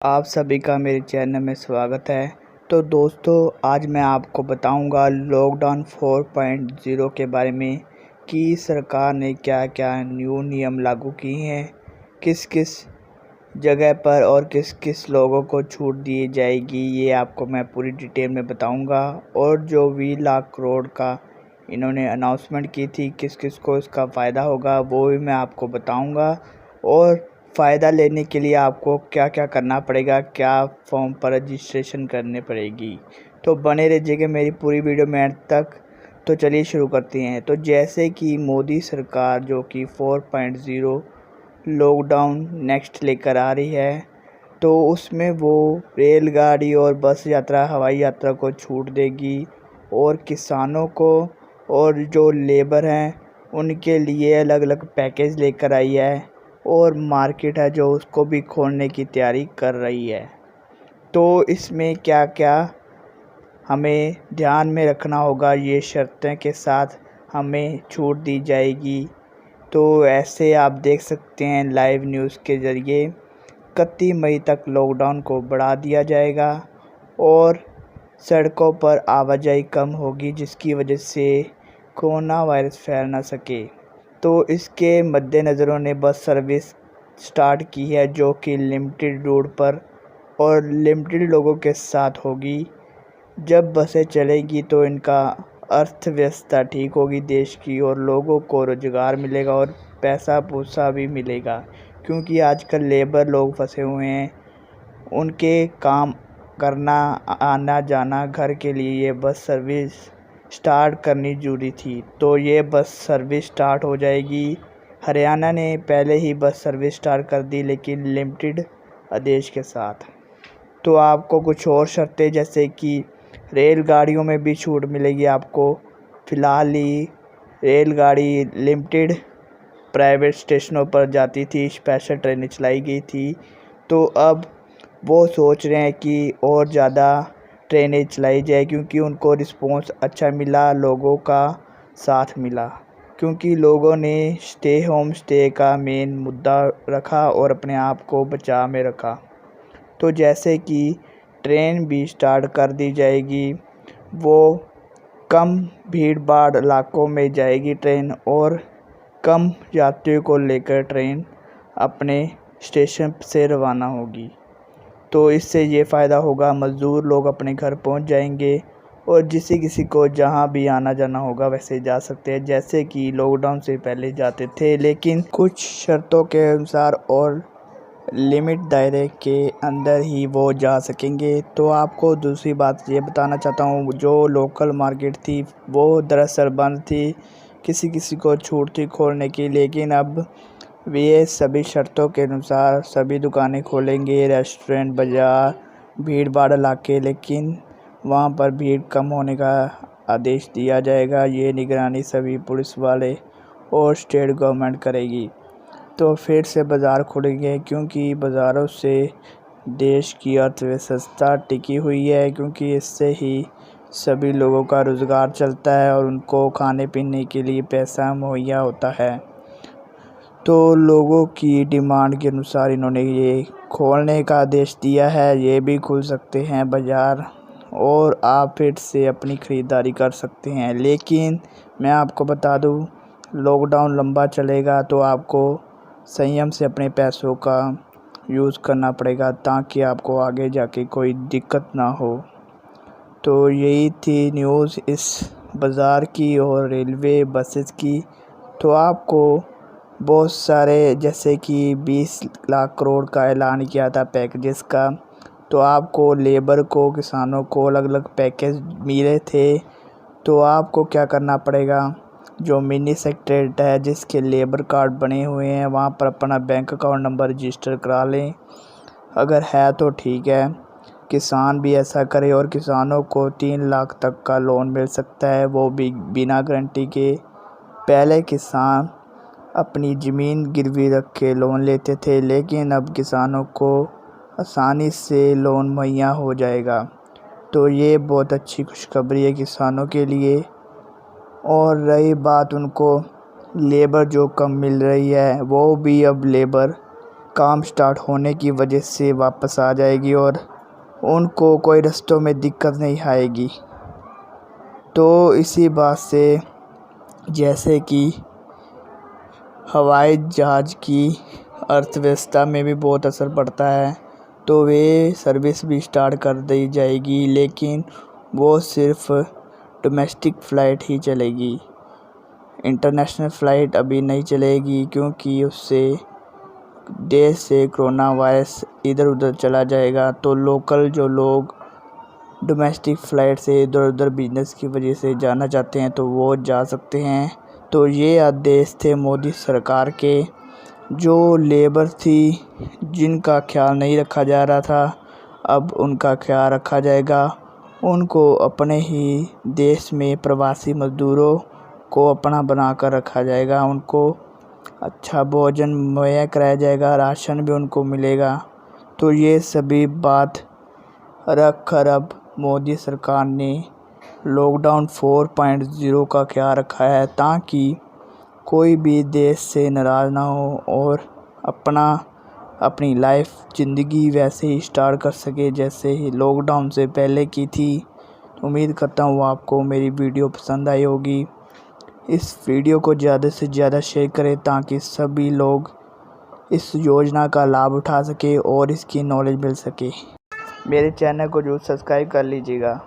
आप सभी का मेरे चैनल में स्वागत है। तो दोस्तों, आज मैं आपको बताऊंगा लॉकडाउन 4.0 के बारे में कि सरकार ने क्या-क्या न्यू नियम लागू किए हैं, किस किस जगह पर और किस किस लोगों को छूट दी जाएगी, ये आपको मैं पूरी डिटेल में बताऊंगा। और जो 20 लाख करोड़ का इन्होंने अनाउंसमेंट की थी, किस किस को इसका फ़ायदा होगा वो भी मैं आपको बताऊंगा। और फ़ायदा लेने के लिए आपको क्या क्या करना पड़ेगा, क्या फॉर्म पर रजिस्ट्रेशन करनी पड़ेगी। तो बने रहिएगा मेरी पूरी वीडियो में एंड तक। तो चलिए शुरू करते हैं। तो जैसे कि मोदी सरकार जो कि 4.0 लॉकडाउन नेक्स्ट लेकर आ रही है, तो उसमें वो रेलगाड़ी और बस यात्रा, हवाई यात्रा को छूट देगी और किसानों को और जो लेबर हैं उनके लिए अलग अलग पैकेज लेकर आई है। और मार्केट है जो उसको भी खोलने की तैयारी कर रही है। तो इसमें क्या क्या हमें ध्यान में रखना होगा, ये शर्तें के साथ हमें छूट दी जाएगी। तो ऐसे आप देख सकते हैं लाइव न्यूज़ के ज़रिए 31 मई तक लॉकडाउन को बढ़ा दिया जाएगा और सड़कों पर आवाजाही कम होगी, जिसकी वजह से कोरोना वायरस फैल ना सके। तो इसके मद्देनज़र उन्होंने बस सर्विस स्टार्ट की है जो कि लिमिटेड रूट पर और लिमिटेड लोगों के साथ होगी। जब बसें चलेगी तो इनका अर्थव्यवस्था ठीक होगी देश की, और लोगों को रोज़गार मिलेगा और पैसा पूसा भी मिलेगा, क्योंकि आजकल लेबर लोग फंसे हुए हैं। उनके काम करना, आना जाना, घर के लिए ये बस सर्विस स्टार्ट करनी ज़रूरी थी। तो ये बस सर्विस स्टार्ट हो जाएगी। हरियाणा ने पहले ही बस सर्विस स्टार्ट कर दी, लेकिन लिमिटेड आदेश के साथ। तो आपको कुछ और शर्तें, जैसे कि रेलगाड़ियों में भी छूट मिलेगी आपको। फ़िलहाल ही रेलगाड़ी लिमिटेड प्राइवेट स्टेशनों पर जाती थी, स्पेशल ट्रेनें चलाई गई थी। तो अब वो सोच रहे हैं कि और ज़्यादा ट्रेनें चलाई जाए, क्योंकि उनको रिस्पॉन्स अच्छा मिला, लोगों का साथ मिला। क्योंकि लोगों ने स्टे होम स्टे का मेन मुद्दा रखा और अपने आप को बचाव में रखा। तो जैसे कि ट्रेन भी स्टार्ट कर दी जाएगी, वो कम भीड़ भाड़ इलाकों में जाएगी ट्रेन, और कम यात्रियों को लेकर ट्रेन अपने स्टेशन से रवाना होगी। तो इससे ये फ़ायदा होगा, मज़दूर लोग अपने घर पहुंच जाएंगे और किसी को जहां भी आना जाना होगा वैसे जा सकते हैं, जैसे कि लॉकडाउन से पहले जाते थे, लेकिन कुछ शर्तों के अनुसार और लिमिट दायरे के अंदर ही वो जा सकेंगे। तो आपको दूसरी बात ये बताना चाहता हूँ, जो लोकल मार्केट थी वो दरअसल बंद थी, किसी को छूट थी खोलने की, लेकिन अब वे सभी शर्तों के अनुसार सभी दुकानें खोलेंगे, रेस्टोरेंट, बाज़ार, भीड़ भाड़ इलाके, लेकिन वहाँ पर भीड़ कम होने का आदेश दिया जाएगा। ये निगरानी सभी पुलिस वाले और स्टेट गवर्नमेंट करेगी। तो फिर से बाज़ार खुलेंगे, क्योंकि बाज़ारों से देश की अर्थव्यवस्था टिकी हुई है, क्योंकि इससे ही सभी लोगों का रोज़गार चलता है और उनको खाने पीने के लिए पैसा मुहैया होता है। तो लोगों की डिमांड के अनुसार इन्होंने ये खोलने का आदेश दिया है। ये भी खुल सकते हैं बाज़ार और आप फिर से अपनी ख़रीदारी कर सकते हैं। लेकिन मैं आपको बता दूं, लॉकडाउन लंबा चलेगा तो आपको संयम से अपने पैसों का यूज़ करना पड़ेगा, ताकि आपको आगे जाके कोई दिक्कत ना हो। तो यही थी न्यूज़ इस बाज़ार की और रेलवे बसेस की। तो आपको बहुत सारे, जैसे कि 20 लाख करोड़ का ऐलान किया था पैकेजेस का, तो आपको लेबर को, किसानों को अलग अलग पैकेज मिले थे। तो आपको क्या करना पड़ेगा, जो मिनी सेक्रेटरीट है जिसके लेबर कार्ड बने हुए हैं, वहाँ पर अपना बैंक अकाउंट नंबर रजिस्टर करा लें, अगर है तो ठीक है। किसान भी ऐसा करे, और किसानों को 3 लाख तक का लोन मिल सकता है, वो भी बिना गारंटी के। पहले किसान अपनी ज़मीन गिरवी रख के लोन लेते थे, लेकिन अब किसानों को आसानी से लोन मुहैया हो जाएगा। तो ये बहुत अच्छी खुशखबरी है किसानों के लिए। और रही बात उनको लेबर जो कम मिल रही है, वो भी अब लेबर काम स्टार्ट होने की वजह से वापस आ जाएगी और उनको कोई रास्तों में दिक्कत नहीं आएगी। तो इसी बात से जैसे कि हवाई जहाज़ की अर्थव्यवस्था में भी बहुत असर पड़ता है, तो वे सर्विस भी स्टार्ट कर दी जाएगी, लेकिन वो सिर्फ डोमेस्टिक फ़्लाइट ही चलेगी। इंटरनेशनल फ़्लाइट अभी नहीं चलेगी, क्योंकि उससे देश से कोरोना वायरस इधर उधर चला जाएगा। तो लोकल जो लोग डोमेस्टिक फ़्लाइट से इधर उधर बिजनेस की वजह से जाना चाहते हैं, तो वो जा सकते हैं। तो ये आदेश थे मोदी सरकार के। जो लेबर थी जिनका ख्याल नहीं रखा जा रहा था, अब उनका ख्याल रखा जाएगा। उनको अपने ही देश में प्रवासी मज़दूरों को अपना बना कर रखा जाएगा। उनको अच्छा भोजन मुहैया कराया जाएगा, राशन भी उनको मिलेगा। तो ये सभी बात रख कर अब मोदी सरकार ने लॉकडाउन 4.0 का ख्याल रखा है, ताकि कोई भी देश से नाराज़ ना हो और अपनी लाइफ ज़िंदगी वैसे ही स्टार्ट कर सके जैसे ही लॉकडाउन से पहले की थी। उम्मीद करता हूँ आपको मेरी वीडियो पसंद आई होगी। इस वीडियो को ज़्यादा से ज़्यादा शेयर करें, ताकि सभी लोग इस योजना का लाभ उठा सके और इसकी नॉलेज मिल सके। मेरे चैनल को जरूर सब्सक्राइब कर लीजिएगा।